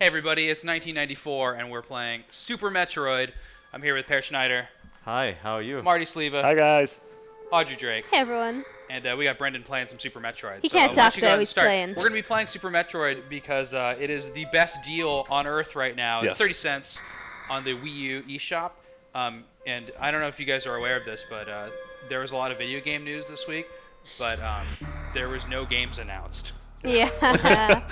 Hey everybody, it's 1994 and we're playing Super Metroid. I'm here with Per Schneider. Hi, how are you? Marty Sleva. Hi guys. Audrey Drake. Hey everyone. And we got Brendan playing some Super Metroid. He can't talk though, he's playing. We're going to be playing Super Metroid because it is the best deal on Earth right now. It's 30 cents on the Wii U eShop. And I don't know if you guys are aware of this, but there was a lot of video game news this week, but there was no games announced. Yeah.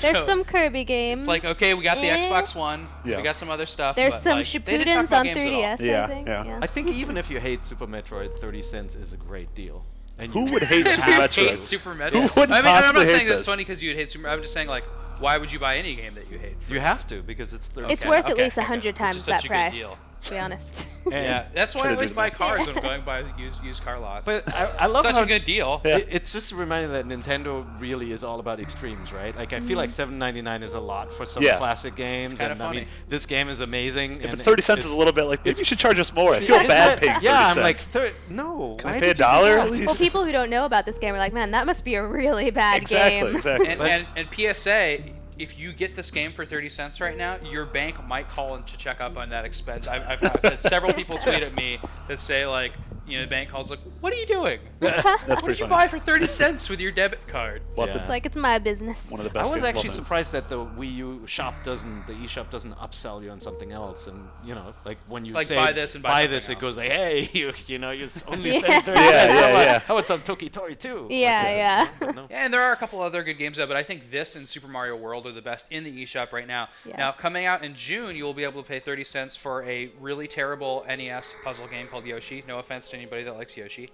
There's some Kirby games. It's like, okay, we got the Xbox One, we got some other stuff. There's but, some like, Shippudens on 3DS, I think. Yeah. I think even if you hate Super Metroid, 30 cents is a great deal. And Who would hate Super Metroid? Hate Super Metroid? Who wouldn't I'm possibly not saying hate that's this? funny because you'd hate Super. I'm just saying, like, why would you buy any game that you hate? You have to, because it's 30 It's cents. worth at least 100 times that such a good price, deal. to be honest. Yeah, that's why I Try to always do buy that. cars when I'm going by used car lots. But I love Such how a good deal. Yeah. It's just a reminder that Nintendo really is all about extremes, right? Like I feel like $7.99 is a lot for some classic games, kinda and I funny. mean this game is amazing. Yeah, and but 30 cents is a little bit like, maybe you should charge us more. I feel bad paying 30 Yeah, cents. I'm like, no. Can why I pay did you do $1 that? at least? Well, people who don't know about this game are like, man, that must be a really bad game. Exactly. And PSA, if you get this game for 30 cents right now, your bank might call in to check up on that expense. I've had several people tweet at me that say, like, you know, the bank calls like, what are you doing? That's What pretty did you funny. buy for 30 cents with your debit card? What Yeah. the- Like, it's my business. one of the I best was games actually of all time. surprised that the Wii U shop doesn't, the eShop doesn't upsell you on something else, and you know, like when you Like, say buy this and buy something this, it else. goes like, hey, you know, you only Yeah. spend 30 Yeah, cents. yeah. How about some Toki Tori too? Yeah. No. Yeah, and there are a couple other good games there, but I think this and Super Mario World are the best in the eShop right now. Yeah. Now, coming out in June, you will be able to pay 30 cents for a really terrible NES puzzle game called Yoshi. No offense to anybody that likes Yoshi.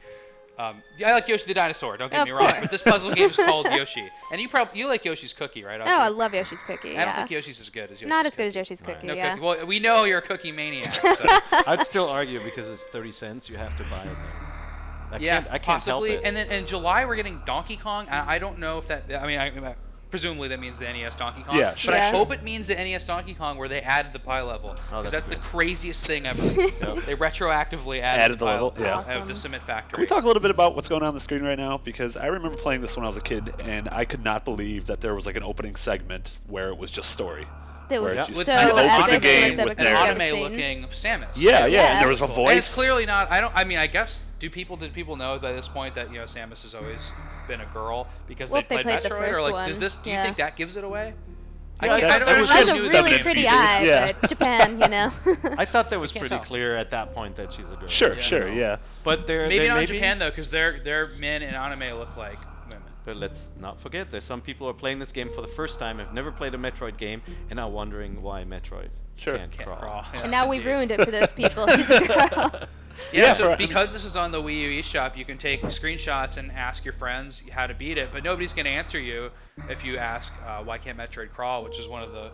I like Yoshi the dinosaur, don't get Of me wrong, course. but this puzzle game is called Yoshi. And you like Yoshi's Cookie, right? Oh, I love Yoshi's Cookie, I don't think Yoshi's as good as Yoshi's Not as good as Cookie. Yoshi's Cookie, No yeah. cookie. Well, we know you're a cookie maniac. So. I'd still argue because it's 30 cents, you have to buy it. I can't possibly. help it. And then in July we're getting Donkey Kong. I don't know if that. I mean, presumably that means the NES Donkey Kong. Yeah, But sure. I Yeah. hope it means the NES Donkey Kong where they added the pie level, because that's the good. craziest thing ever. They retroactively added the the pie level, yeah. of the Cement Factory. Can we talk a little bit about what's going on the screen right now? Because I remember playing this when I was a kid, and I could not believe that there was like an opening segment where it was just story. That was Where so you With open the epic, game the with most an epic I've ever seen. anime-looking Samus. Yeah, Yeah. and there was a voice. And it's clearly not. I guess did people know by this point that Samus has always been a girl because Well, they if they played played the Metroid, or first like one, do you yeah. think that gives it away? Yeah, I that don't was She has really a do really feminine pretty features, eye, yeah. but Japan, you know. I thought that was can't pretty tell. clear at that point that she's a girl. Sure, Yeah. sure, yeah. But Maybe not in Japan though, because their men in anime look like women. But let's not forget, there's some people who are playing this game for the first time, have never played a Metroid game, and are wondering why Metroid Sure. can't Can't crawl. crawl. And now we've ruined it for those people. She's a girl. Yeah, Yeah, so for- because this is on the Wii U eShop, you can take screenshots and ask your friends how to beat it, but nobody's going to answer you if you ask why can't Metroid crawl, which is one of the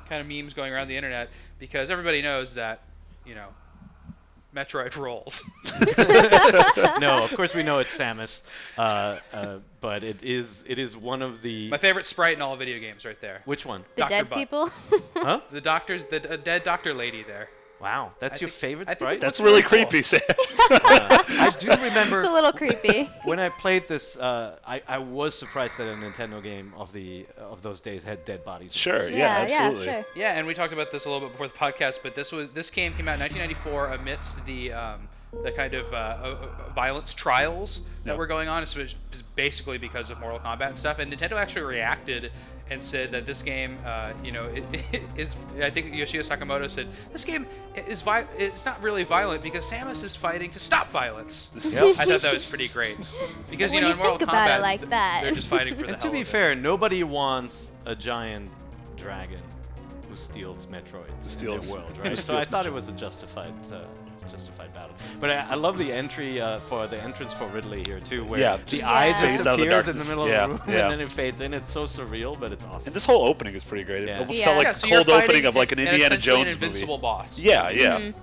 kind of memes going around the internet, because everybody knows that, Metroid rolls. No, of course we know it's Samus, but it is one of the... My favorite sprite in all video games right there. Which one? The Dr. dead Butt. people. Huh? The dead doctor lady there. Wow, that's your favorite I think sprite? it's That's Looks really really cool. creepy, Sam. I do It's a remember little creepy. when I played this, I was surprised that a Nintendo game of those days had dead bodies. Sure, yeah, absolutely. sure. Yeah, and we talked about this a little bit before the podcast, but this game came out in 1994 amidst the kind of violence trials that Yep. were going on. So it was basically because of Mortal Kombat and stuff. And Nintendo actually reacted and said that this game, it is. I think Yoshio Sakamoto said this game is it's not really violent because Samus is fighting to stop violence. Yep. I thought that was pretty great because When in you Mortal think about Kombat it like that. they're just fighting for the And to hell be of it. fair, nobody wants a giant dragon who steals Metroids in Steals- their world, who right? So steals I thought it Metroid. was a justified battle. But I love the entrance for Ridley here too, where Yeah, the just eye fades just out of the appears in the darkness. middle of Yeah, the room yeah. and then it fades in. It's so surreal, but it's awesome. And this whole opening is pretty great. It Yeah. almost Yeah. felt like Yeah, the so you're cold opening fighting of like an Indiana essentially Jones an invincible movie. boss. Yeah, yeah. Mm-hmm.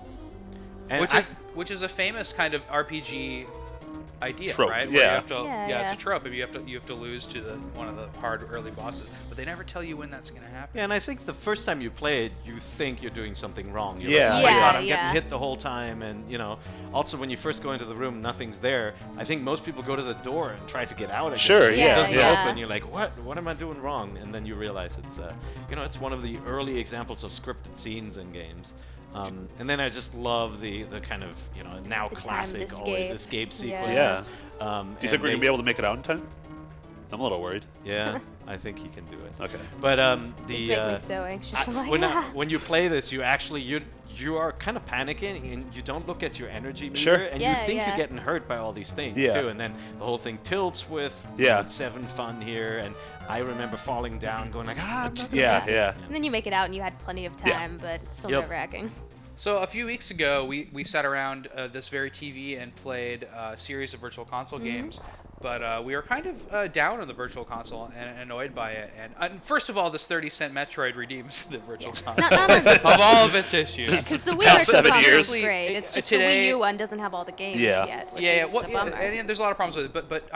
And Which is a famous kind of RPG idea, Trope, right? yeah. Where you have to, Yeah, it's yeah. a trope. You have to lose to one of the hard early bosses. but they never tell you when that's going to happen. Yeah, and I think the first time you play it, you think you're doing something wrong. You're Yeah. like, oh my Yeah, god, I'm yeah. getting hit the whole time, and also when you first go into the room, nothing's there. I think most people go to the door and try to get out again. Sure, It yeah, doesn't yeah. open. You're like, what am I doing wrong? And then you realize it's one of the early examples of scripted scenes in games. And then I just love the kind of now The timed classic always escape. escape Yeah. sequence. Yeah. Do you and think we're gonna they- be able to make it out in time? I'm a little worried. Yeah, I think he can do it. Okay. But It's making me so anxious. I'm like, when you play this, you are kind of panicking and you don't look at your energy meter Sure. and Yeah, you think yeah. you're getting hurt by all these things Yeah. too, and then the whole thing tilts with Yeah. 7 fun here, and I remember falling down, going like, I'm not gonna Yeah, make it." yeah. And then you make it out and you had plenty of Yeah. time, but it's still Yep. nerve-wracking. So a few weeks ago, we sat around this very TV and played a series of virtual console games, but we were kind of down on the virtual console and annoyed by it. And first of all, this 30-cent Metroid redeems the virtual console of all of its issues. Because the Wii past Virtual 7 Console years. is great. It's just Today- the Wii U one doesn't have all the games Yeah. yet, which Yeah, is well, a bummer. and there's a lot of problems with it, but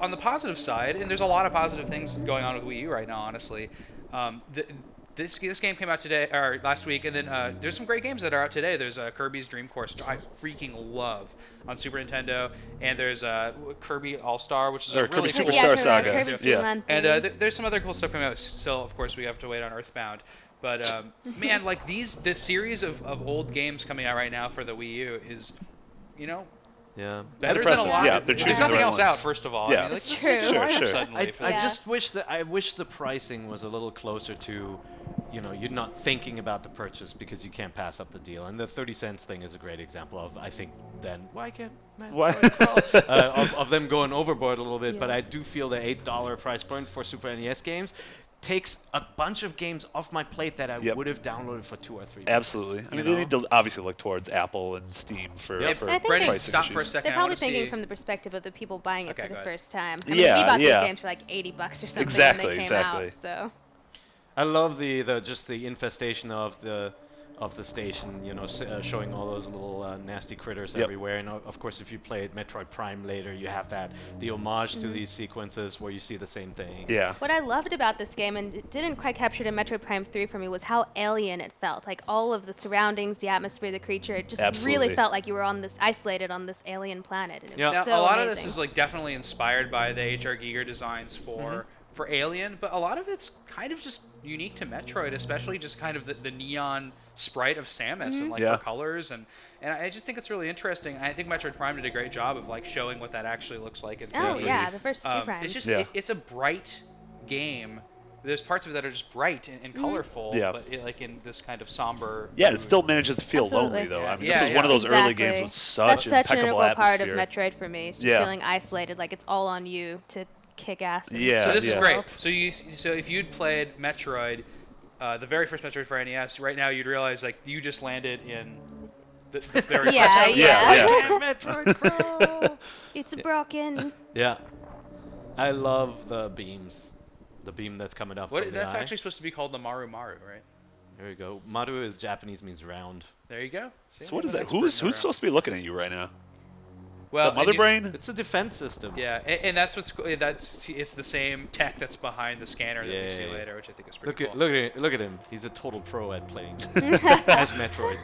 on the positive side, and there's a lot of positive things going on with Wii U right now, honestly. This game came out today or last week, and then there's some great games that are out today. There's Kirby's Dream Course, which I freaking love on Super Nintendo, and there's Kirby All Star, which is Or a really Kirby cool Superstar Kirby, Saga. Kirby's Dream Yeah. Land and 3. there's some other cool stuff coming out. Still, of course, we have to wait on Earthbound. But man, like the series of old games coming out right now for the Wii U is, Yeah. better than a impressive. lot. Yeah, they're There's choosing the nothing right else ones. out. First of all, Yeah. I mean, like, It's this true. is Sure, lineup sure. suddenly for I this. just wish that the pricing was a little closer to, you're not thinking about the purchase because you can't pass up the deal. And the 30 cents thing is a great example of, I think, then why can't Why? Metroid Crawl? Of them going overboard a little bit. But Yeah. I do feel the $8 price point for Super NES games takes a bunch of games off my plate that I Yep. would have downloaded for $2 or $3. Absolutely. I mean, they need to obviously look towards Apple and Steam for, Yep. for I think Brendan, pricing stop for a issues. second. They're I probably wanna thinking see- from the perspective of the people buying it Okay, for go the ahead. first time. I mean, Yeah, we bought yeah. these games for like $80 or something Exactly, when they came exactly. out. So I love the infestation of the station, showing all those little nasty critters Yep. everywhere. And of course, if you played Metroid Prime later, you have the homage to these sequences where you see the same thing. Yeah. what I loved about this game, and it didn't quite capture it in Metroid Prime 3 for me, was how alien it felt. Like all of the surroundings, the atmosphere, the creature, it just Absolutely. really felt like you were isolated on this alien planet. And it Yeah. was Now, so a lot amazing. of this is like definitely inspired by the H.R. Giger designs for Alien, but a lot of it's kind of just unique to Metroid, especially just kind of the neon sprite of Samus and like Yeah. her colors, and I just think it's really interesting. I think Metroid Prime did a great job of like showing what that actually looks like in Oh 3D. yeah, the first two primes. It's just Yeah. it's a bright game. There's parts of it that are just bright and colorful, Yeah. but like in this kind of somber. Yeah, it mood. still manages to feel Absolutely. lonely, though. I mean, Yeah, this is yeah. one of those early games Exactly. with such That's such an impeccable integral part of atmosphere. Metroid for me. It's just Yeah. feeling isolated, like it's all on you to kick ass. and Yeah, So this is yeah. great. So if you'd played Metroid, the very first Metroid for NES, right now you'd realize like you just landed in the very Yeah, first. Yeah, yeah. Metroid Crawl! It's broken. Yeah. I love the beams. The beam that's coming up What? from the That's eye. actually supposed to be called the Maru, right? There we go. Maru is Japanese, means round. There you go. See, So what I'm is an that? expert Who's in that. supposed to be looking at you right now? Well, is that Mother and you- Brain? It's a defense system. Yeah, and that's what's cool. It's the same tech that's behind the scanner that Yeah, we see yeah, yeah. later, which I think is pretty Look cool. at look at him. He's a total pro at playing as Metroid.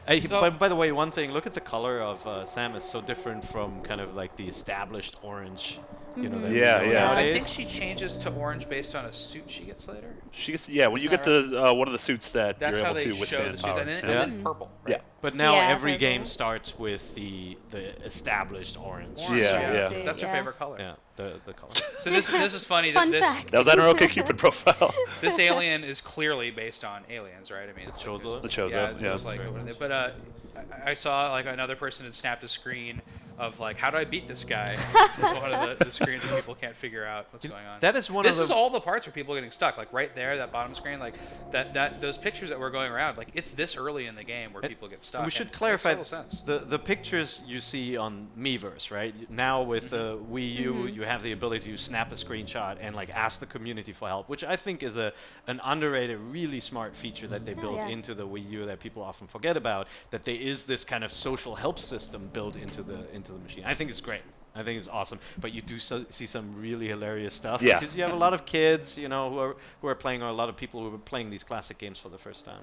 Hey, So- by the way, one thing. Look at the color of Samus. So different from kind of like the established orange. That we Yeah, know yeah. I nowadays. think she changes to orange based on a suit she gets later. She gets, yeah, when you that get the one of the suits that That's you're how able they to show withstand the suits, power. and then, Yeah. and then purple. Right? Yeah. But now Yeah, every purple. game starts with the established orange. Orange, Yeah, yeah. That's her Yeah. favorite color. Yeah, the color. So this is funny. Fun this fact. That was on our OkCupid profile. this alien is clearly based on aliens, right? I mean, it's like Chozo? this- The Chozo, Yeah, it yeah. was like, but I saw like another person had snapped a screen of like, how do I beat this guy? It's one of the screens that people can't figure out what's going on. That is one This of is the. all the parts where people are getting stuck, like right there, that bottom screen, like that those pictures that were going around, like it's this early in the game where people get stuck. We should and it makes clarify total sense. the pictures you see on Miiverse, right? Now with the Wii U, Mm-hmm. you have the ability to snap a screenshot and like ask the community for help, which I think is an underrated, really smart feature that they built yeah. into the Wii U that people often forget about. That there is this kind of social help system built into the machine. I think it's great. I think it's awesome. But you do see some really hilarious stuff Yeah. because you have a lot of kids, you know, who are playing, or a lot of people who are playing these classic games for the first time.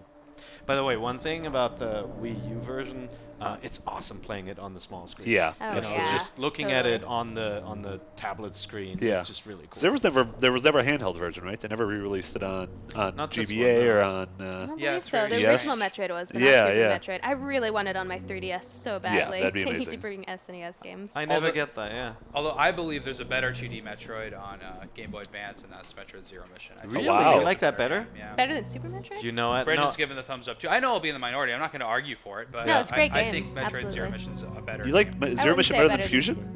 By the way, one thing about the Wii U version, it's awesome playing it on the small screen. Yeah, Oh, You know, absolutely. just looking Totally. at it on the tablet screen Yeah. is just really cool. So there was never a handheld version, right? They never re-released it on Not this GBA one, no. or on. I don't Yeah, believe it's so. very The Yes. original Metroid was, but Yeah, not Super yeah. Metroid. I really wanted on my 3DS so badly. that'd be I need amazing. to bring SNES games. I never Although- get that, yeah. Although I believe there's a better 2D Metroid on Game Boy Advance, and that's Metroid Zero Mission. I think Really? wow. You like that better? Yeah. Better than Super Metroid? You know what? Brendan's No, given the thumbs up too. I know I'll be in the minority. I'm not going to argue for it, but No, it's a great I game. think Metroid Zero Absolutely. Mission's a better. You like I Zero wouldn't Mission say better than than Fusion? Super.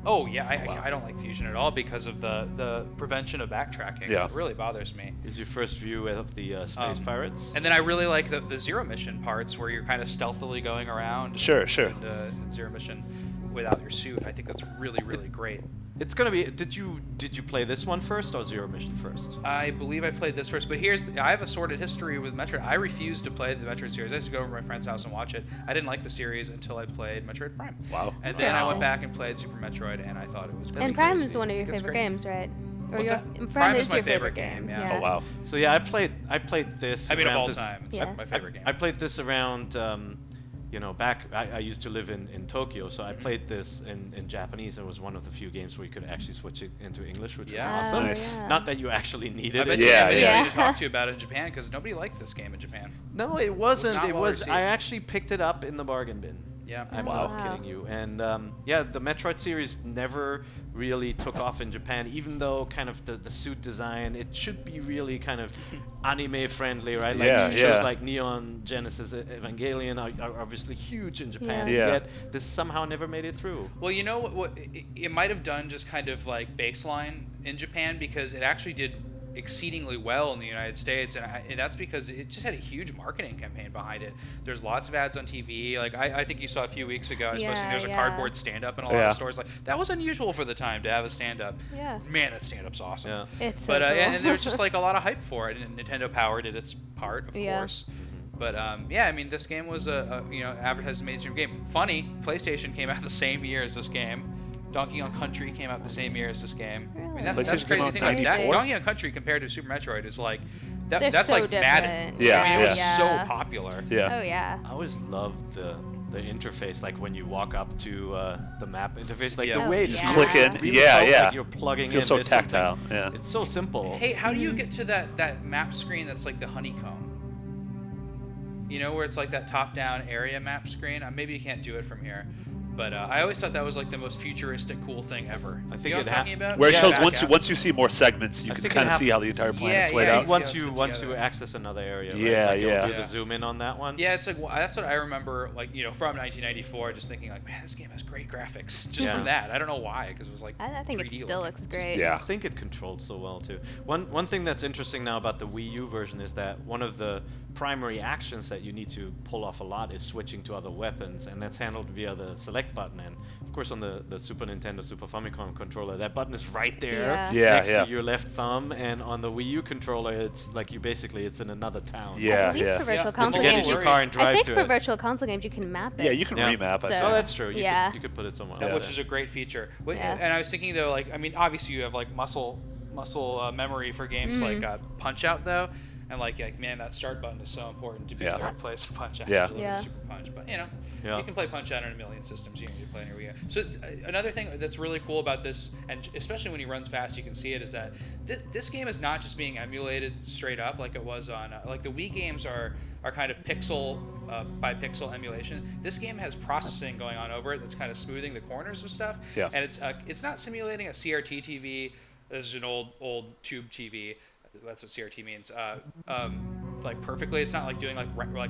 Oh yeah, Wow. I don't like Fusion at all because of the prevention of backtracking. Yeah. It really bothers me. is your first view of the Space Pirates? And then I really like the Zero Mission parts where you're kind of stealthily going around. Sure. And Zero Mission without your suit. I think that's really great. It's gonna be. Did you play this one first or Zero Mission first? I believe I played this first, but I have a sordid history with Metroid. I refused to play the Metroid series. I used to go over to my friend's house and watch it. I didn't like the series until I played Metroid Prime. Wow. And then I Wow. went back and played Super Metroid, and I thought it was great. And Prime is crazy. one of your It's favorite great. games, right? Or What's your, that? Prime is my your favorite game, yeah. Oh wow. So yeah, I played this. I mean, of around all this- time, it's Yeah. my favorite game. I played this around, you know, back. I used to live in Tokyo, so I played this in Japanese. It was one of the few games where you could actually switch it into English, which Yeah. was awesome. Nice. Yeah. Not that you actually I needed bet it. you Yeah, I yeah. need to talk to you about it in Japan because nobody liked this game in Japan. No, it wasn't. not It well was. I received. actually picked it up in the bargain bin. Yeah. I'm Wow. not kidding you. And yeah, the Metroid series never really took off in Japan, even though kind of the suit design, it should be really kind of anime friendly, right? Like Yeah, shows yeah. like Neon Genesis Evangelion are obviously huge in Japan, Yeah. yet this somehow never made it through. Well, you know what it might have done just kind of like baseline in Japan because it actually did exceedingly well in the United States, and that's because it just had a huge marketing campaign behind it. There's lots of ads on TV. Like I think you saw a few weeks ago, I was posting there's a Yeah. cardboard stand-up in a lot Yeah. of stores. Like that was unusual for the time to have a stand-up. Yeah. Man, that stand-up's awesome. Yeah. It's so But cool. and there was just like a lot of hype for it, and Nintendo Power did its part, of Yeah. course. But yeah, I mean, this game was a advertised as a mainstream game. Funny, PlayStation came out the same year as this game. Donkey Kong Country came out the same year as this game. I mean, that's PlayStation a came crazy out thing. in Like that, 94? Donkey Kong Country compared to Super Metroid is like They're that's so like Madden. different. Yeah, I mean, it was yeah. so popular. Yeah. Oh yeah. I always loved the interface, like when you walk up to the map interface, like Yeah. the Oh, way it Just Yeah. click in. really Yeah, felt yeah. like you're plugging Feels so into something. tactile. Yeah. It's so simple. Hey, how do you get to that map screen that's like the honeycomb? You know, where it's like that top-down area map screen? Maybe you can't do it from here. But I always thought that was like the most futuristic, cool thing ever. I think you know it what I'm talking about? Where it Yeah, shows back once you see more segments, you I can think it kind of see hap- how the entire planet's Yeah, laid yeah, out. you once see you how it's once together. you access another area, right? Yeah, like yeah. Do Yeah. the zoom in on that one. Yeah, it's like that's what I remember, like from 1994, just thinking like, man, this game has great graphics. Just Yeah. from that, I don't know why, because it was like I think it 3D still looking. looks great. Yeah. I think it controlled so well too. One thing that's interesting now about the Wii U version is that one of the primary actions that you need to pull off a lot is switching to other weapons, and that's handled via the select button. And of course, on the Super Nintendo Super Famicom controller, that button is right there Yeah. Yeah, next yeah. to your left thumb, and on the Wii U controller, it's like it's in another town. Yeah, I believe yeah. for virtual Yeah. You have console to get games, in your worry. car and drive I think to for it. virtual console games you can map it. Yeah, you can Yeah. remap. I So- think. Oh, that's true. Yeah. You could put it somewhere Yeah. else. Which is a great feature. Yeah. And I was thinking though, like, I mean, obviously you have like muscle memory for games like Punch Out though, and like man, that start button is so important to be Yeah. in the right place for Punch Out. Yeah. to deliver Yeah. Super Punch, but you Yeah. can play Punch Out on a million systems. You can play on your Wii U. So another thing that's really cool about this, and especially when he runs fast, you can see it, is that this game is not just being emulated straight up like it was on like the Wii games are kind of pixel by pixel emulation. This game has processing going on over it that's kind of smoothing the corners of stuff. Yeah. And it's not simulating a CRT TV. This is an old tube TV. That's what CRT means. Like perfectly. It's not like doing like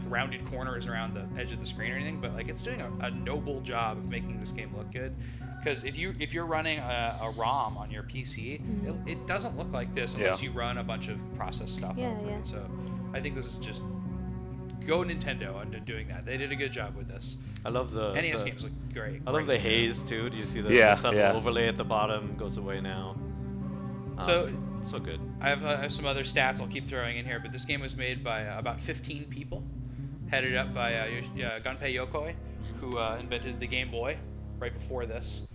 rounded corners around the edge of the screen or anything, but like it's doing a noble job of making this game look good. Because if you're running a ROM on your PC, it doesn't look like this unless Yeah. you run a bunch of process stuff Yeah, over yeah. it. So I think this is just go Nintendo on doing that. They did a good job with this. I love the NES the- games look great. I love the Great. haze too. Do you see the, Yeah, the subtle yeah. overlay at the bottom goes away now? So- it's so good. I have some other stats I'll keep throwing in here, but this game was made by about 15 people, headed up by Gunpei Yokoi, who invented the Game Boy right before this.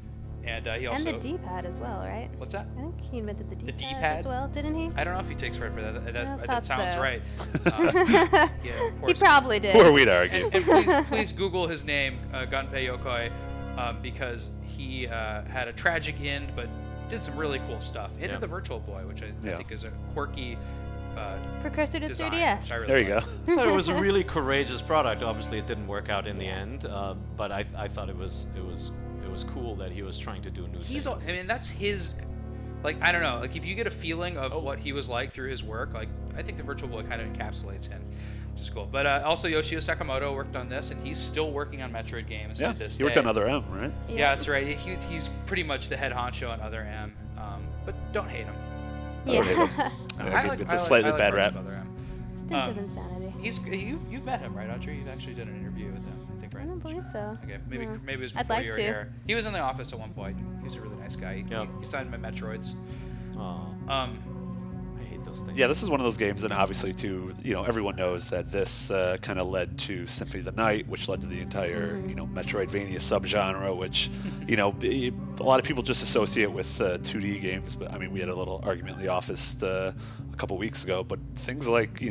And he And also the D-pad as well, right? what's that? I think he invented the D-pad, D-pad? as well, didn't he? I don't know if he takes credit for that. That thought sounds so. right. Yeah, of He course. probably did. Who are we to argue? And please Google his name, Gunpei Yokoi, because he had a tragic end, but did some really cool stuff. He did the Virtual Boy, which I think is a quirky Precursor to design. 3DS. Which I really There you like. go. I thought it was a really courageous product. Obviously, it didn't work out in the end, but I thought it was cool that he was trying to do new He's, things. I mean, that's his, like, I don't know, like, if you get a feeling of what he was like through his work, like, I think the Virtual Boy kind of encapsulates him, which is cool. But also, Yoshio Sakamoto worked on this, and he's still working on Metroid games Yeah, to this he worked day. on Other M, right? Yeah, that's right. He's pretty much the head honcho on Other M, but don't hate him. don't hate him. Yeah. Yeah, it's a slightly bad parts rap. of Other M. Stint of insanity. You've met him, right, Audrey? You've actually done an interview with him, I think, right? I don't believe so. Okay, maybe No. maybe it was I'd before like you were to. here. He was in the office at one point. He's a really nice guy. He signed my Metroids. Aw, I hate those things. Yeah, this is one of those games, and obviously, too, everyone knows that this kind of led to Symphony of the Night, which led to the entire, Metroidvania subgenre, which, a lot of people just associate with 2D games. But I mean, we had a little argument in the office a couple weeks ago. But things like, the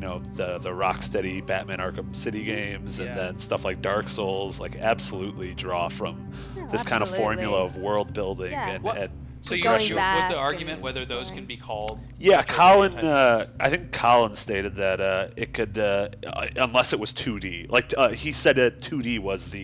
Rocksteady Batman Arkham City games, and then stuff like Dark Souls, like absolutely draw from this kind of formula of world building and So you Going was back the argument and whether those can exploring. be called? Yeah, Metroidvania Colin. type I think Colin stated that it could, unless it was 2D. Like he said, 2D was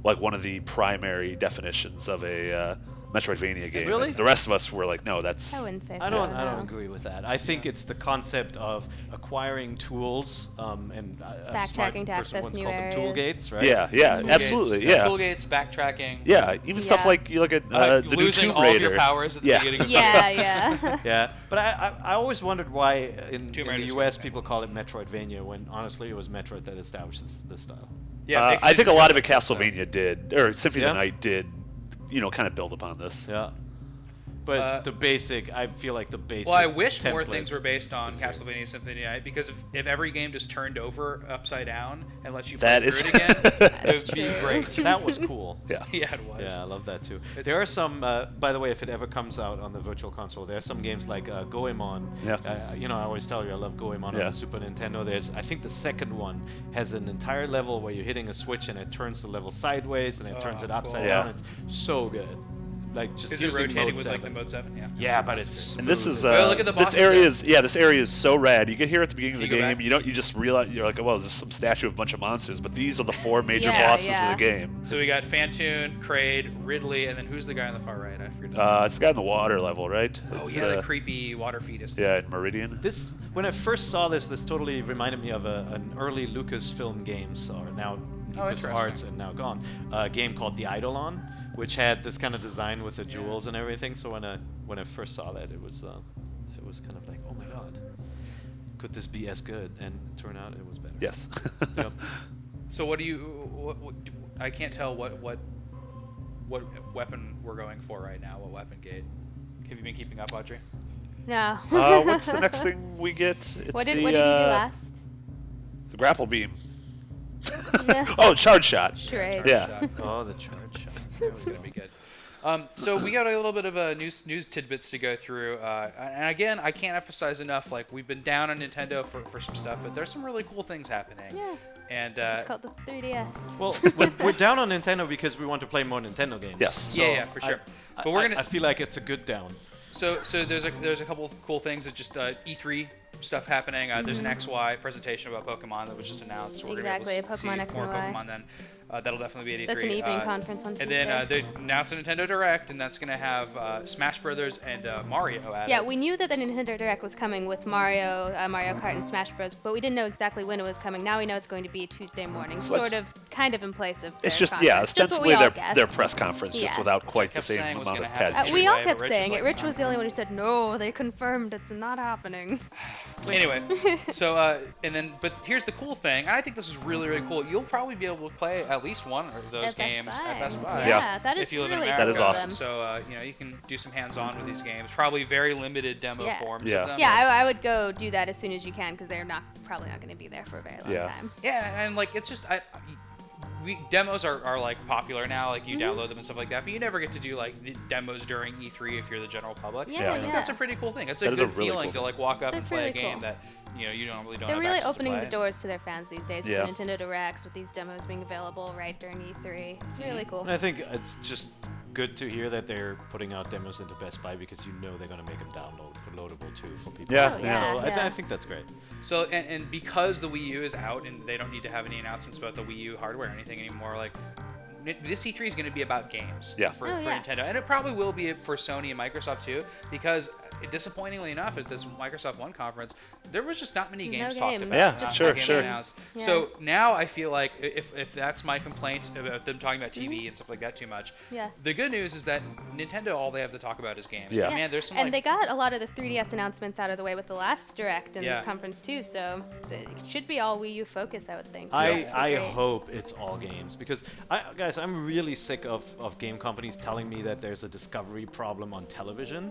one of the primary definitions of a Metroidvania game. Really? The rest of us were like, no, that's. I wouldn't say so. I don't no. agree with that. I think it's the concept of acquiring tools and a smart Backtracking to person access once new called them tool areas. gates, right? Yeah, Tool absolutely, gates, yeah. Tool gates, backtracking. Yeah, even stuff Yeah. like you look at the new losing Tomb all Raider. of your powers at the Yeah. beginning of Yeah. Yeah, but I always wondered why in Tomb the Raider's US good. people call it Metroidvania when honestly it was Metroid that established this style. Yeah, I think a lot of it Castlevania did, or Symphony of the Yeah. Night did, kind of build upon this. Yeah. But the basic, I feel like the basic. Well, I wish more template things were based on Castlevania Symphony of the Night, because if every game just turned over upside down and let you play That through is- it again, it would be true. great. That was cool. Yeah. Yeah, it was. Yeah, I love that too. There are some, by the way, if it ever comes out on the Virtual Console, there are some games like Goemon. Yeah. I always tell you I love Goemon on Yeah. the Super Nintendo. I think the second one has an entire level where you're hitting a switch and it turns the level sideways and it turns it upside cool. down. Yeah. It's so good. Like just Is it using rotating mode with 7. like the mode 7? Yeah. Yeah, but it's And this is smooth. Well, look at the this bosses area there. this area is so rad. You get here at the beginning of Can the you go game, back? you just realize you're like, oh, well, there's some statue of a bunch of monsters, but these are the 4 major Yeah, bosses yeah. of the game. So we got Fantoon, Kraid, Ridley, and then who's the guy on the far right? I forget. It's the guy in the water level, right? Oh It's, yeah, the creepy water fetus. yeah, in Meridian. This, when I first saw this totally reminded me of an early Lucasfilm games, or now LucasArts interesting. and now gone, a game called The Eidolon, which had this kind of design with the jewels and everything. So when I first saw that, it was kind of like, oh my god, could this be as good? And it turned out it was better. Yes. Yep. So what do you? What, I can't tell what weapon we're going for right now. What weapon gate? Have you been keeping up, Audrey? No. What's the next thing we get? It's What did the, you do last? The grapple beam. Yeah. Oh, charge shot. Charade. Yeah. Oh, the charge shot. That was gonna be good. So we got a little bit of news tidbits to go through, and again, I can't emphasize enough. Like, we've been down on Nintendo for some stuff, but there's some really cool things happening. Yeah. And It's called the 3DS. Well, we're down on Nintendo because we want to play more Nintendo games. Yes. yeah, for sure. But we're gonna. I feel like it's a good down. So there's a couple of cool things. It's just E3 stuff happening. There's an XY presentation about Pokemon that was just announced. So we're Exactly, gonna be able to Pokemon see X more and Y. Pokemon then. That'll definitely be at E3. That's an evening conference on And then Tuesday. they announced a Nintendo Direct, and that's gonna have Smash Brothers and Mario at Yeah, it. we knew that the Nintendo Direct was coming with Mario Kart, and Smash Bros. But we didn't know exactly when it was coming. Now we know it's going to be Tuesday morning, So sort of, kind of in place of. It's their just, conference. Just what ostensibly we all their guessed. press conference, just Yeah. without quite the Kept same saying was amount of gonna happen. pageantry. We all Right, kept but Rich is saying it. like, Rich it's was not the only one who said no. They confirmed it's not happening. Anyway, so and then, but here's the cool thing, and I think this is really, really cool. You'll probably be able to play at least one of those At Best games Buy. at Best Buy. Yeah, that is if you live in really America. That is cool of awesome. them. So you can do some hands-on with these games. Probably very limited demo Yeah. forms Yeah. of them. Yeah, I would go do that as soon as you can because they're probably not going to be there for a very long Yeah. time. Yeah, and like it's just demos are like popular now, like you download them and stuff like that, but you never get to do like the demos during E3 if you're the general public. Yeah, I think that's a pretty cool thing. It's a That is a good really feeling cool to like walk up and That's play a really game cool. that you normally don't They're have really access to opening play. the doors to their fans these days Yeah. with Nintendo Directs, with these demos being available right during E3. It's really cool. And I think it's just good to hear that they're putting out demos into Best Buy because you know they're going to make them downloadable too for people. Yeah, Oh, yeah. So I think that's great. So and because the Wii U is out and they don't need to have any announcements about the Wii U hardware or anything anymore, like this E3 is going to be about games Yeah. for, Oh, for yeah. Nintendo, and it probably will be for Sony and Microsoft too, because disappointingly enough, at this Microsoft One conference, there was just not many No games talked games. about. Yeah, not many sure, games sure. announced. Yeah. So now I feel like if that's my complaint about them talking about TV and stuff like that too much, Yeah. the good news is that Nintendo, all they have to talk about is games. Yeah. Man, there's some and like, they got a lot of the 3DS announcements out of the way with the last Direct and Yeah. the conference too, so it should be all Wii U focus, I would think. I That'd be great. hope it's all games because guys, I'm really sick of game companies telling me that there's a discovery problem on television.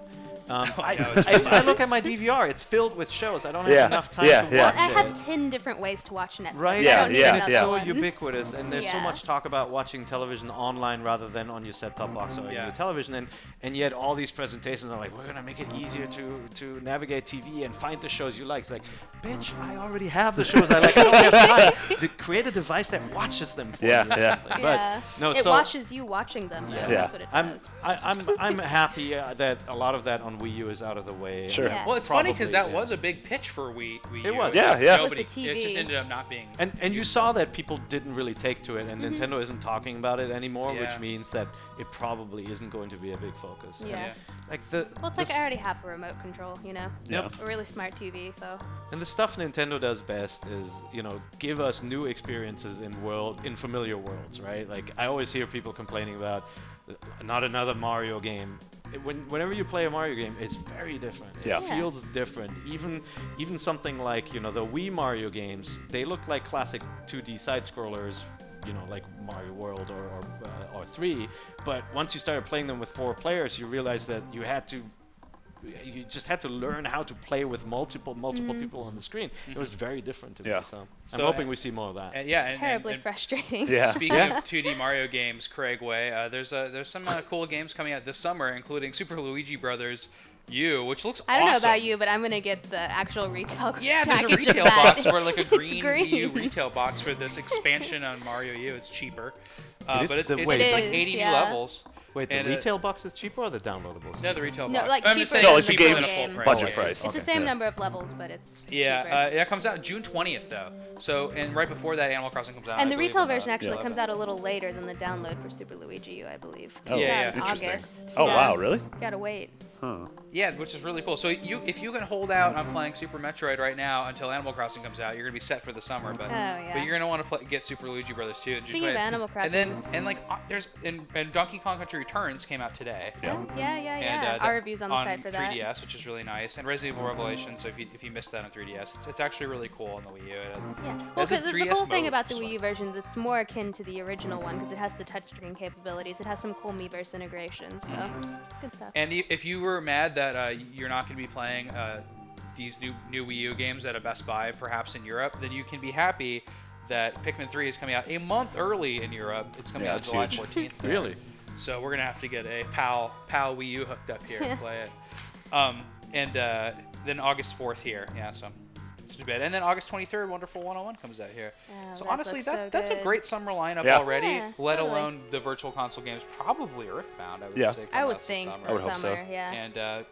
If I look at my DVR, it's filled with shows. I don't have Yeah, enough time yeah, to yeah. watch I it. have 10 different ways to watch Netflix. Right? I Yeah, don't need yeah, And another it's so one. ubiquitous, and there's so Yeah. much talk about watching television online rather than on your set-top box or Yeah. your television, and yet all these presentations are like, we're gonna make it easier to navigate TV and find the shows you like. It's like, bitch, I already have the shows I like. I don't have time to create a device that watches them for Yeah, me. yeah. But Yeah. no, it so watches you watching them, though. Yeah. That's what it does. I'm happy that a lot of that on Wii U is out of the way. Sure. Yeah. well, it's funny because that Probably, was a big pitch for Wii U. It was. Yeah, yeah. It was Nobody, the it just TV. ended up not being. And you saw that people didn't really take to it, and Nintendo isn't talking about it anymore, Yeah. which means that it probably isn't going to be a big focus. Yeah. Like the Well, it's like I already have a remote control, you know? Yeah. A really smart TV, so. and the stuff Nintendo does best is, give us new experiences in familiar worlds, right? Like I always hear people complaining about not another Mario game. Whenever you play a Mario game, it's very different. Yeah. It feels different. Even something like the Wii Mario games, they look like classic 2D side scrollers, like Mario World or 3. But once you started playing them with 4 players, you realized that you just had to learn how to play with multiple people on the screen. It was very different to Yeah. me. So I'm So, hoping we see more of that. And yeah, and- Terribly and frustrating. Yeah. Speaking of 2D Mario games, Craig Way, there's some cool games coming out this summer, including Super Luigi Brothers U, which looks I don't know awesome. about you, but I'm gonna get the actual retail Yeah, there's a package of retail that. box for like a It's green Wii U green. retail box for this expansion on Mario U. It's cheaper, It is but the- it's wait, like It 80 is, new yeah. levels. Wait, the and, retail box is cheaper or the downloadables? No, the retail No, box. like I'm cheaper just saying No, it's like the cheaper than game's a full game. price. budget Yeah. price. It's Okay. the same Yeah. number of levels, but it's cheaper. Yeah, that comes out June 20th though. So and right before that, Animal Crossing comes out. And I the believe, retail on, version actually 11th. comes out a little later than the download for Super Luigi U, I believe. Oh, Yeah, It's out yeah. in Interesting. August. Oh, Yeah. wow, really? Gotta wait. Huh. Yeah, which is really cool. So if you can hold out on playing Super Metroid right now until Animal Crossing comes out, you're gonna be set for the summer. But Oh, yeah. but you're gonna want to get Super Luigi Brothers 2. and Speaking of Animal Crossing. and like there's and Donkey Kong Country Returns came out today. Yeah. Yeah. And, Our review's on the site for that. 3DS, which is really nice, and Resident Evil Revelations. So if you missed that on 3DS, it's actually really cool on the Wii U. Yeah. Well, There's a 'cause the 3DS cool thing mode, about the so- Wii U version that's more akin to the original one because it has the touchscreen capabilities. It has some cool Miiverse integration, so it's good stuff. And if you were mad that you're not going to be playing these new Wii U games at a Best Buy, perhaps in Europe, then you can be happy that Pikmin 3 is coming out a month early in Europe. It's coming Yeah, out that's July huge. 14th. there. Really? So we're gonna have to get a PAL Wii U hooked up here and play it. And then August 4th here. Yeah, so it's a bit. And then August 23rd, Wonderful 101 comes out here. Oh, So that honestly, looks so that's a good. great summer lineup Yeah. already. Yeah, let totally. alone the Virtual Console games. Probably Earthbound, I would Yeah. say. I come would out this think summer. I would hope so. summer, yeah. And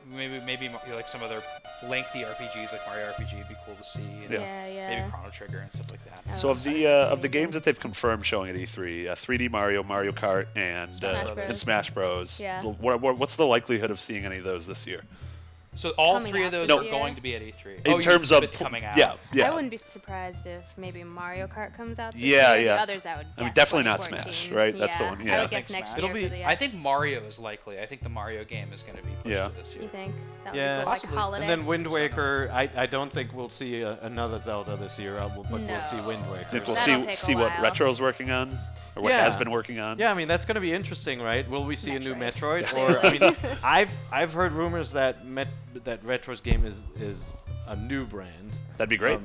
maybe like some other lengthy RPGs like Mario RPG would be cool to see. And Yeah. Yeah. Maybe Chrono Trigger and stuff like that. Oh. So of the games that they've confirmed showing at E3, 3D Mario, Mario Kart, and Smash Bros. and Smash Bros. Yeah. So what's the likelihood of seeing any of those this year? So all Coming 3 out of those this are year. going to be at E3. In terms of coming out. Yeah, yeah. I wouldn't be surprised if maybe Mario Kart comes out this Yeah, year. yeah. The others I would I mean, guess definitely not 2014. Smash, right? That's the one, yeah. I I would think guess next Smash. year It'll be- for the I think Mario is likely. I think the Mario game is going to be pushed Yeah. to this year. You think? That would Yeah. be cool, like Possibly. holiday. And then Wind Waker, I don't think we'll see another Zelda this year, but we'll see Wind No. Waker. I think we'll That'll see take a see what while. Retro's working on, or what Yeah. has been working on. Yeah, I mean that's going to be interesting, right? Will we see a new Metroid. Metroid? Or I mean, I've heard rumors that that Retro's game is a new brand. That'd be great.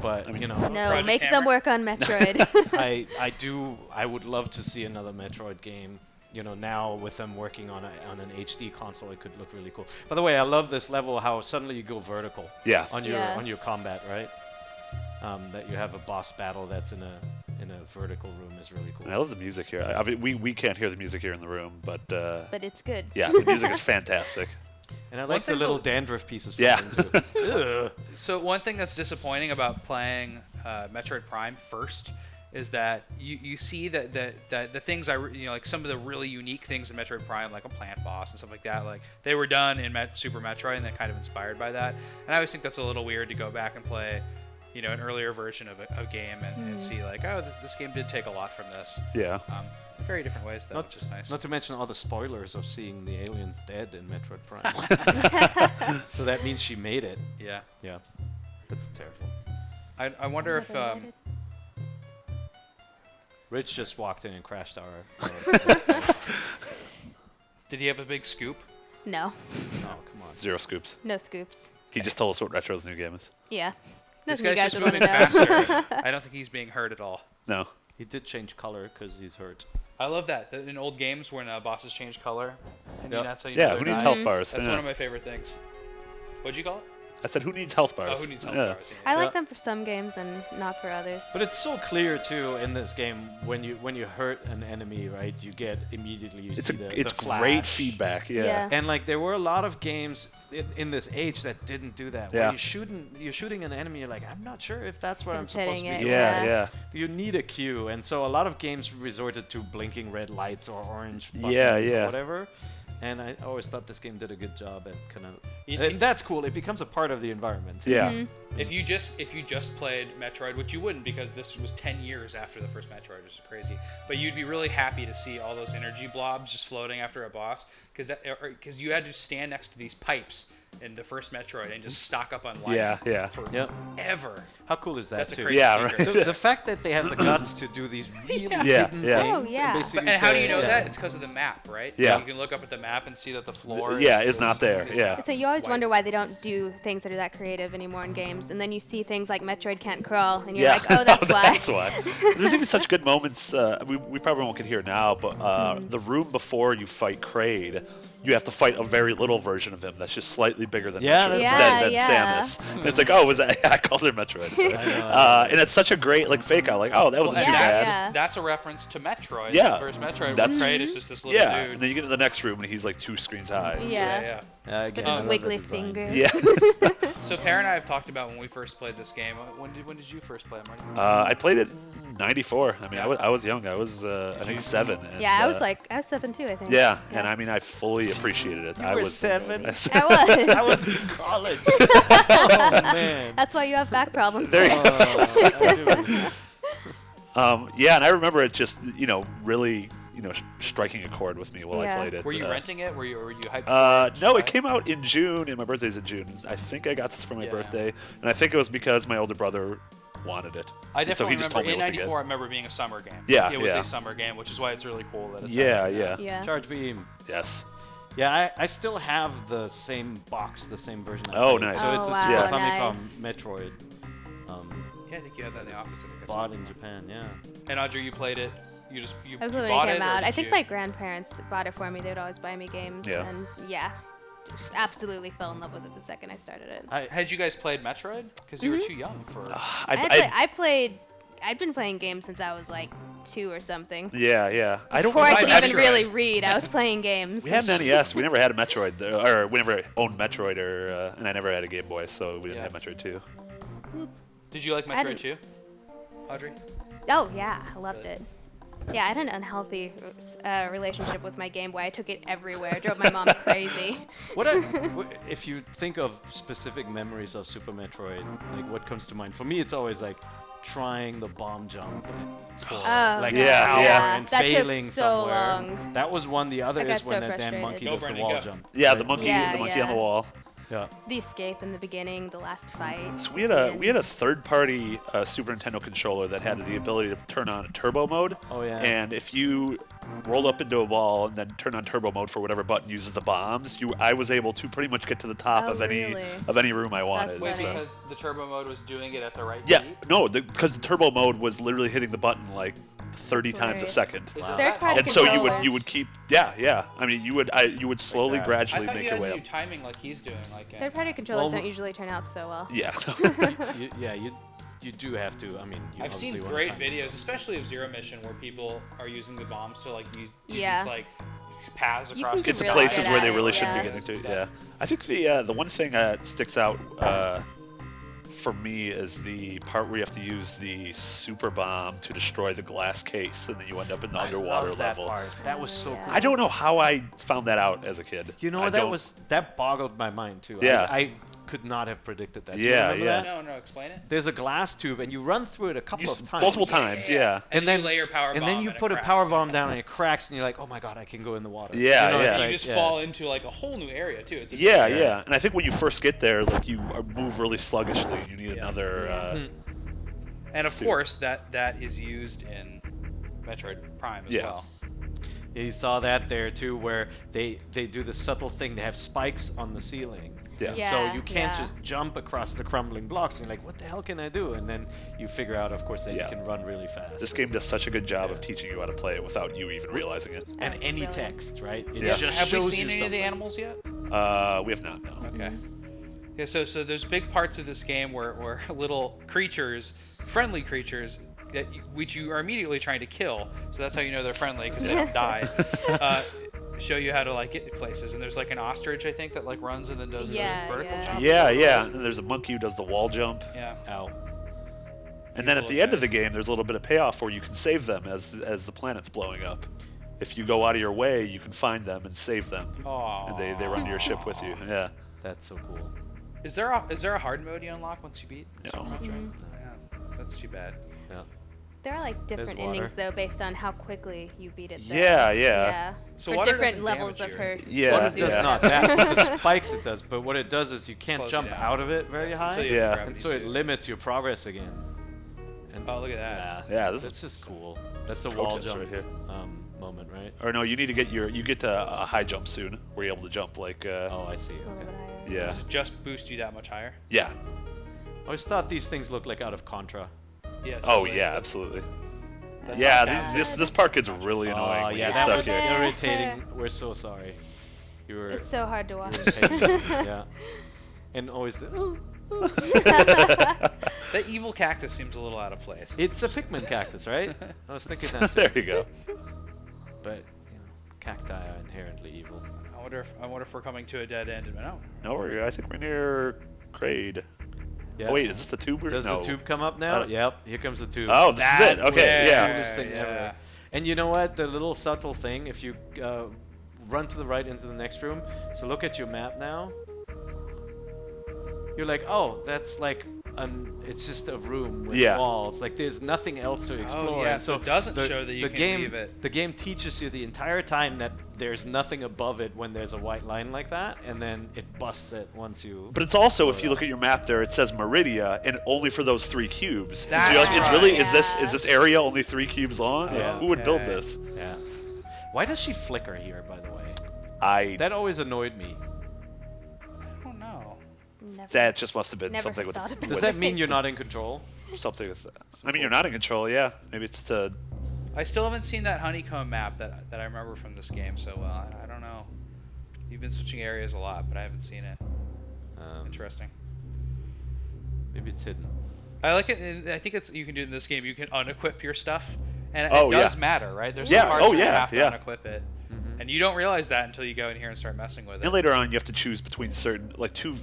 but I mean, you know, No, Project make Hammer? them work on Metroid. I would love to see another Metroid game. You know, now with them working on an HD console, it could look really cool. By the way, I love this level, how suddenly you go vertical. Yeah. On Yeah. your combat, right? That you have a boss battle that's in a vertical room is really cool. And I love the music here. I mean, we can't hear the music here in the room, but But it's good. yeah, the music is fantastic. And I like the thing's little a- dandruff pieces. Yeah. Too. Ugh. So one thing that's disappointing about playing Metroid Prime first is that you see that the things like some of the really unique things in Metroid Prime, like a plant boss and stuff like that, like they were done in Super Metroid and they're kind of inspired by that. And I always think that's a little weird to go back and play, an earlier version of a game and see like, oh, this game did take a lot from this. Yeah. Very different ways though, which is nice. Not to mention all the spoilers of seeing the aliens dead in Metroid Prime. So that means she made it. Yeah. Yeah. That's terrible. I wonder if Rich just walked in and crashed our did he have a big scoop? No. Oh, come on. 0 scoops. No scoops. He just told us what Retro's new game is. Yeah. This Nothing you guy's guys just would moving want to know. faster. I don't think he's being hurt at all. No. He did change color because he's hurt. I love that in old games when bosses change color. And Yep. that's how you Yeah, know who they're needs dying. health bars? That's Yeah. one of my favorite things. What'd you call it? I said, who needs health bars? Oh, who needs health Yeah. bars? I Yeah. like them for some games and not for others. But it's so clear too in this game when you hurt an enemy, right? You get immediately It's see the it's the great flash. feedback. Yeah. Yeah. And like there were a lot of games in this age that didn't do that. Where Yeah. you're shooting an enemy, you're like, I'm not sure if that's what I'm It's supposed to hitting be it, doing. Yeah. Yeah. Yeah. You need a cue, and so a lot of games resorted to blinking red lights or orange buttons Yeah, or yeah. whatever. And I always thought this game did a good job at kind of. It- And that's cool. It becomes a part of the environment. Yeah. Mhm. If you just played Metroid, which you wouldn't because this was 10 years after the first Metroid, which is crazy. But you'd be really happy to see all those energy blobs just floating after a boss, because you had to stand next to these pipes in the first Metroid and just stock up on life. Yeah, yeah. Yep. Forever. How cool is that That's a too? crazy Yeah, secret. right. The fact that they have the guts to do these really Yeah, hidden yeah. things Oh, yeah. and basically And how do say- you know yeah. that? It's because of the map, right? Yeah. You can look up at the map and see that the floor is not there, yeah. So you always white. wonder why they don't do things that are that creative anymore in games, and then you see things like Metroid Can't Crawl, and you're Yeah. like, oh, that's why. That's why. There's even such good moments. We probably won't get here now, but the room before you fight Kraid, you have to fight a very little version of him that's just slightly bigger than Yeah, Metroid, that's than right. Samus. And it's like, oh, was that? I called her Metroid. And it's such a great fake out. Like, oh, that wasn't Well, too and bad. yeah. that's a reference to Metroid. Yeah. The first Metroid. That's- where Kraid is just this little Yeah. dude. And then you get to the next room and he's like 2 screens high. So- Yeah. Again, With I his love wiggly the design. fingers. Yeah. So Pear and I have talked about when we first played this game. When did you first play it, Marty? I played it in '94. I mean, Yeah. I was young. I was, I think, 7. And, Yeah, I was 7 too, I think. Yeah, and I mean, I fully appreciated it. I were was 7? I was. I was in college. Oh man. That's why you have back problems. There you I do. Yeah, and I remember it just, really, striking a chord with me while Yeah. I played it. Were you renting it? Were you hyped? No, it came out in June, and my birthday's in June. I think I got this for my Yeah. birthday, and I think it was because my older brother wanted it. I And so definitely he just told remember me in what to get. '94. I remember being a summer game. Yeah, it was yeah. a summer game, which is why it's really cool that it's Yeah, happening now. yeah. Yeah. Charge beam. Yes. Yeah, I still have the same box, the same version. I Oh, played. nice. So it's a Oh, Super wow, Famicom nice. Metroid. Yeah, I think you had that in the office. I think I saw. Bought in Japan, yeah. And Audrey, you played it. You I was you when bought it it. came or out. did I think you- my grandparents bought it for me. They would always buy me games. Yeah. And yeah, just absolutely fell in love with it the second I started it. Had you guys played Metroid? Because you were too young for. I'd been playing games since I was like 2 or something. Yeah. I don't Before I remember could even Metroid. really read, I was playing games. We had an NES. We never had a Metroid, or we never owned Metroid, and I never had a Game Boy, so we didn't Yeah. have Metroid 2. Did you like I Metroid didn't- too, Audrey? Oh yeah, I loved it. Yeah, I had an unhealthy relationship with my Game Boy. I took it everywhere. Drove my mom crazy. If you think of specific memories of Super Metroid, like what comes to mind? For me, it's always like trying the bomb jump for like Yeah, an hour yeah. and That took failing so somewhere. long. That was one. The other I got is when so that damn frustrated. monkey Go, does the Bernie, wall go. jump. Yeah, right? the monkey Yeah, on the yeah. wall. Yeah. The escape in the beginning, the last fight. So we had a third-party Super Nintendo controller that had the ability to turn on turbo mode. Oh, yeah. And if you rolled up into a wall and then turn on turbo mode for whatever button uses the bombs, I was able to pretty much get to the top Oh, of really? any room I wanted. That's Wait, funny. because the turbo mode was doing it at the right Yeah, beat? no, because the turbo mode was literally hitting the button like 30 That's times a hilarious. second. Is Wow. that Third-party And so controllers. you would keep yeah. I mean you would slowly that. I gradually thought make you your had way to up. do timing like he's doing. Like Third-party controllers Well, don't usually turn out so well. Yeah. You do have to. I mean, you I've seen obviously wanna great time videos, yourself. especially of Zero Mission, where people are using the bombs to like do Yeah. these like paths You across can the Get to really places good where at they it, really yeah. shouldn't be getting to. Yeah. I think the one thing that sticks out for me is the part where you have to use the super bomb to destroy the glass case, and then you end up in the I underwater love that level. part. That was so Yeah. cool. I don't know how I found that out as a kid. You know I what? don't- That boggled my mind too. Yeah. I could not have predicted that. Do you Yeah, remember yeah. that? No, explain it. There's a glass tube, and you run through it a couple of times. multiple times. Yeah. And then you lay your power and bomb then you and it put a cracks. power bomb down and it cracks, and you're like, oh my god, I can go in the water. Yeah, You know, yeah. it's You like- just yeah. fall into like a whole new area too. It's Yeah, Yeah. yeah. And I think when you first get there, like you move really sluggishly. You need Yeah. another. And of suit. course, that is used in Metroid Prime as Yeah. well. Yeah, you saw that there too, where they do the subtle thing. They have spikes on the ceiling. Yeah. Yeah. So you can't yeah. just jump across the crumbling blocks. And you're like, what the hell can I do? And then you figure out, of course, that Yeah. you can run really fast. This game does such a good job of teaching you how to play it without you even realizing it. and That's any brilliant. text, right? It Yeah. just Have we shows seen you any of the something. animals yet? We have not. No. Okay. Yeah, so there's big parts of this game where little creatures, friendly creatures, which you are immediately trying to kill. So that's how you know they're friendly, because they don't die. Show you how to like get to places. And there's like an ostrich, I think, that like runs and then does Yeah, the vertical yeah. jump. Yeah. And there's a monkey who does the wall jump. Yeah. Ow. And then at the little end of the guys. game, there's a little bit of payoff where you can save them as the planet's blowing up. If you go out of your way, you can find them and save them. Aww. And they run to your ship with you. Yeah. That's so cool. Is there a hard mode you unlock once you beat? No. Super Metroid? Yeah, that's too bad. Yeah. There are like different water. endings though, based on how quickly you beat it. Though. Yeah. Yeah. So For water different doesn't levels damage of you. her. Yeah, What it swimsuit. does yeah. not that with the spikes it does, but what it does is you can't Slows you jump down. out of it very high. Until you Yeah. have a And gravity so it suit. limits your progress again. And Oh, look at that. Yeah, this that's is just cool. That's a some wall pro tips jump right here. moment, right? Or no, you need to get to a high jump soon, where you're able to jump like. Oh, I see. A little Okay. bit higher. Yeah. Does it just boost you that much higher? Yeah. I always thought these things looked like out of Contra. Yeah. Oh totally. yeah, absolutely. That Yeah, top this part gets really annoying Oh, when yeah, you that get was stuck here. irritating. We're so sorry. You were. It's so hard to watch. you were in pain. Yeah. And always the. That evil cactus seems a little out of place. It's a Pikmin cactus, right? I was thinking that too. There you go. But cacti are inherently evil. I wonder if we're coming to a dead end. No. No, I think we're near Kraid. Yeah. Oh wait, is this the tube? Does no. the tube come up now? don't- Yep. Here comes the tube. Oh, this is it. Okay, yeah. Coolest thing ever. And you know what? The little subtle thing, if you run to the right into the next room, so look at your map now. You're like, oh, that's like it's just a room with Yeah. walls. Like there's nothing else to explore. yeah, And so it doesn't the, show that you the can game, leave it. The game teaches you the entire time that there's nothing above it when there's a white line like that, and then it busts it once you. But it's also, if you look at your map there, it says Meridia, and only for those 3 cubes. And so That's you're like, it's right. really Yeah. is this area only 3 cubes long? Yeah. Who would build Okay. this? Yeah. Why does she flicker here, by the way? I That always annoyed me. I don't know. Never, that just must have been never something with thought about Does with- that mean you're not in control? something with I mean, you're not in control. Yeah, maybe it's to. I still haven't seen that honeycomb map that I remember from this game so well. I don't know. You've been switching areas a lot, but I haven't seen it. Interesting. Maybe it's hidden. I like it. I think you can do it in this game. You can unequip your stuff, and Oh, it does yeah. matter, right? There's Yeah, some parts oh, where you yeah, have to yeah. unequip it, Mhm. and you don't realize that until you go in here and start messing with it. And later on, you have to choose between certain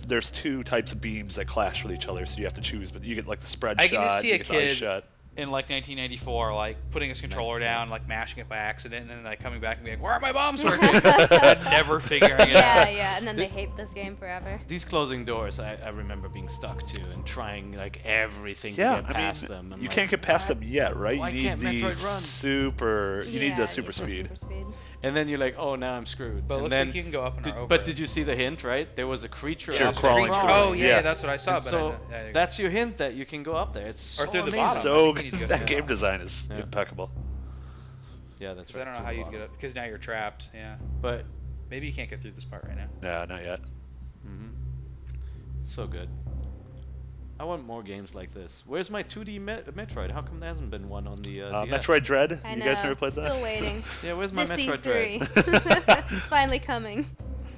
there's 2 types of beams that clash with each other, so you have to choose. But you get like the spread I shot, can just see you a get the ice kid shot. in like 1994, like putting his controller down, like mashing it by accident, and then like coming back and being like, "Where are my bombs working?" and never figuring it out. Yeah, and then they hate this game forever. These closing doors, I remember being stuck to and trying like everything to Yeah, get past them. I'm you like, can't get past them yet, right? Why You need can't the Metroid run? super. You need the super speed. Super speed. And then you're like, oh, now I'm screwed. But it and looks then, like you can go up and over. But did you see the hint, right? There was a creature Sure, up there crawling through. Oh yeah, Yeah. that's what I saw. And But so I that's your hint that you can go up there. It's Or so through the amazing. bottom. So I think you need to go that through game the design is Yeah. impeccable. Yeah, that's because I right. don't know through how the you'd get bottom. up because now you're trapped. Yeah, But maybe you can't get through this part right now. No, not yet. it's so good. I want more games like this. Where's my 2D Metroid? How come there hasn't been one on the DS? Metroid Dread. I You know. guys never played that? Still waiting. Yeah, where's my The Metroid C3. Dread? It's finally coming.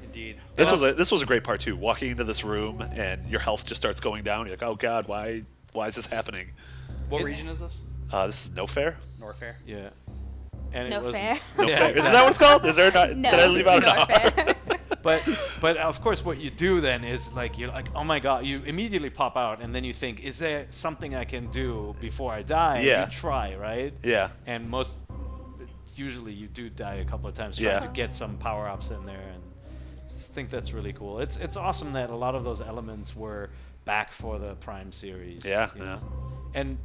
Indeed. This was a great part too. Walking into this room and your health just starts going down. You're like, oh god, why is this happening? What region is this? This is No Fair. Norfair. Yeah. And No it wasn't. fair. No Yeah, Fair. Isn't that what it's called? Is there not? No, did I leave out it's an not R? fair. But of course, what you do then is like you're like, oh my god, you immediately pop out, and then you think, is there something I can do before I die? And Yeah. you try, right? Yeah. And usually you do die a couple of times trying Yeah. to get some power ups in there, and just think that's really cool. It's awesome that a lot of those elements were back for the Prime series. Yeah, you yeah. know?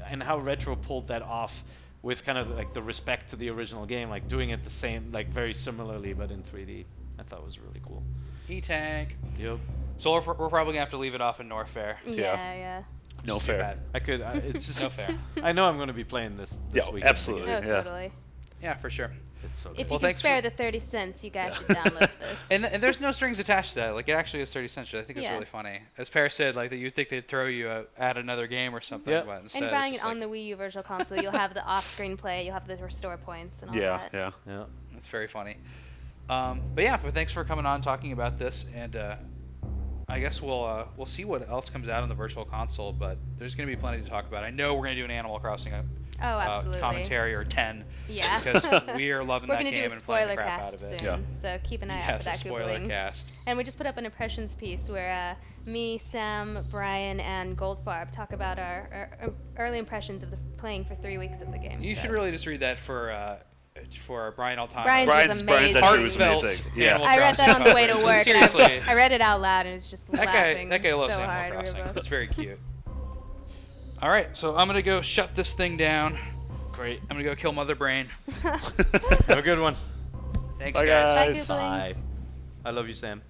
And how Retro pulled that off with kind of like the respect to the original game, like doing it the same, like very similarly, but in 3D. I thought was really cool. E-Tank. Yep. So we're probably gonna have to leave it off in Norfair. Yeah. No Too Fair. bad. It's just No fair. I know I'm going to be playing this Yeah, weekend absolutely. again. No, Yeah. totally. Yeah, for sure. It's so good. If Well, you can thanks spare for- the 30 cents, you guys should download this. And there's no strings attached to that. Like it actually is 30 cents. I think it's Yeah. really funny. As Pear said, like that you'd think they'd throw you at another game or something. Yep. But instead And it's buying it just on like- the Wii U Virtual Console, you'll have the off-screen play, you'll have the restore points and all Yeah, that. yeah. Yeah. It's very funny. But yeah, thanks for coming on talking about this, and I guess we'll see what else comes out on the Virtual Console. But there's going to be plenty to talk about. I know we're going to do an Animal Crossing Oh, absolutely. commentary or 10. Yeah. Because we are loving We're that gonna game do a and playing the spoiler crap out cast of it. soon, Yeah. so keep an eye out Yes, for a that spoiler Googlings. cast. And we just put up an impressions piece where me, Sam, Brian, and Goldfarb talk about our early impressions of playing for 3 weeks of the game. You so. should really just read that for Brian Altano. Brian's was amazing. entry was Heartfelt amazing. Yeah. Animal I read that on Crossing the way to coverage. work. and Seriously, I read it out loud and it's just laughing that guy loves so Animal hard. We were Crossing. both- It's very cute. All right, so I'm gonna go shut this thing down. Great. I'm gonna go kill Mother Brain. Have a good one. Thanks, Bye, guys. guys. Bye, Bye. Googlings. I love you, Sam.